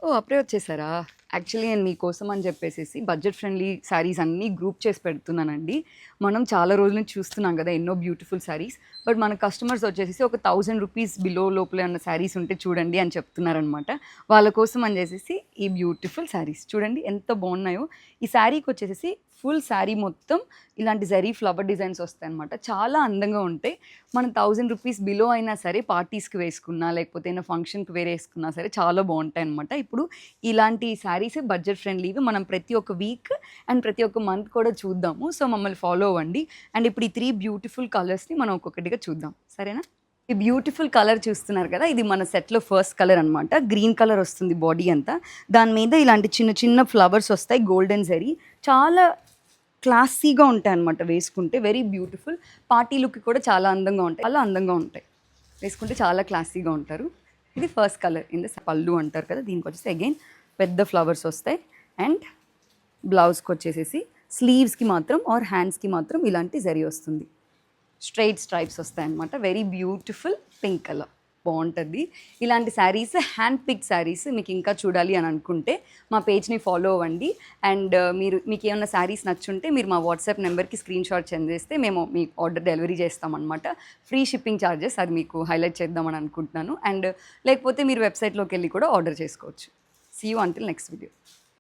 ఓహ్! అప్పుడే వచ్చేసారా? యాక్చువల్లీ నేను మీకోసం అని చెప్పేసేసి బడ్జెట్ ఫ్రెండ్లీ శారీస్ అన్నీ గ్రూప్ చేసి పెడుతున్నానండి. మనం చాలా రోజుల నుంచి చూస్తున్నాం కదా! ఎన్నో బ్యూటిఫుల్ శారీస్. బట్ మన కస్టమర్స్ వచ్చేసేసి ఒక 1000 రూపీస్ బిలో లోపల ఉన్న శారీస్ ఉంటే చూడండి అని చెప్తున్నారనమాట. వాళ్ళ కోసం అని చేసేసి ఈ బ్యూటిఫుల్ శారీస్ చూడండి ఎంత బాగున్నాయో. ఈ శారీకి వచ్చేసేసి ఫుల్ శారీ మొత్తం ఇలాంటి జరీ ఫ్లవర్ డిజైన్స్ వస్తాయన్నమాట. చాలా అందంగా ఉంటాయి. మనం 1000 రూపీస్ బిలో అయినా సరే పార్టీస్‌కి వేసుకున్నా, లేకపోతే ఏమైనా ఫంక్షన్‌కి వేరే వేసుకున్నా సరే చాలా బాగుంటాయన్నమాట. ఇప్పుడు ఇలాంటి శారీస్ బడ్జెట్ ఫ్రెండ్లీవి మనం ప్రతి ఒక్క వీక్ అండ్ ప్రతి ఒక్క మంత్ కూడా చూద్దాము. సో, మమ్మల్ని ఫాలో అవ్వండి. అండ్ ఇప్పుడు ఈ 3 బ్యూటిఫుల్ కలర్స్‌ని మనం ఒక్కొక్కటిగా చూద్దాం. సరేనా? ఈ బ్యూటిఫుల్ కలర్ చూస్తున్నారు కదా! ఇది మన సెట్‌లో ఫస్ట్ కలర్ అనమాట. గ్రీన్ కలర్ వస్తుంది బాడీ అంతా. దాని మీద ఇలాంటి చిన్న చిన్న ఫ్లవర్స్ వస్తాయి గోల్డెన్ జరీ. చాలా క్లాసీగా ఉంటాయన్నమాట వేసుకుంటే. Very beautiful. పార్టీ లుక్ కూడా చాలా అందంగా ఉంటాయి. చాలా అందంగా ఉంటాయి. వేసుకుంటే చాలా క్లాసీగా ఉంటారు. ఇది ఫస్ట్ కలర్ ఇన్ ద పళ్ళు అంటారు కదా! దీనికి వచ్చేసి అగైన్ పెద్ద ఫ్లవర్స్ వస్తాయి. అండ్ బ్లౌజ్కి వచ్చేసేసి స్లీవ్స్కి మాత్రం ఆర్ హ్యాండ్స్కి మాత్రం ఇలాంటి జరీ వస్తుంది. స్ట్రైట్ స్ట్రైప్స్ వస్తాయన్నమాట. వెరీ బ్యూటిఫుల్ పింక్ కలర్ బాగుంటుంది. ఇలాంటి శారీస్ హ్యాండ్ పిక్ శారీస్ మీకు ఇంకా చూడాలి అని అనుకుంటే మా పేజ్ని ఫాలో అవ్వండి. అండ్ మీకు ఏమైనా శారీస్ నచ్చుంటే మీరు మా వాట్సాప్ నెంబర్కి స్క్రీన్ షాట్ సెండ్ చేస్తే మేము మీ ఆర్డర్ డెలివరీ చేస్తామన్నమాట. ఫ్రీ షిప్పింగ్ ఛార్జెస్ అది మీకు హైలైట్ చేద్దామని అనుకుంటున్నాను. అండ్ లేకపోతే మీరు వెబ్సైట్లోకి వెళ్ళి కూడా ఆర్డర్ చేసుకోవచ్చు. See you until next video.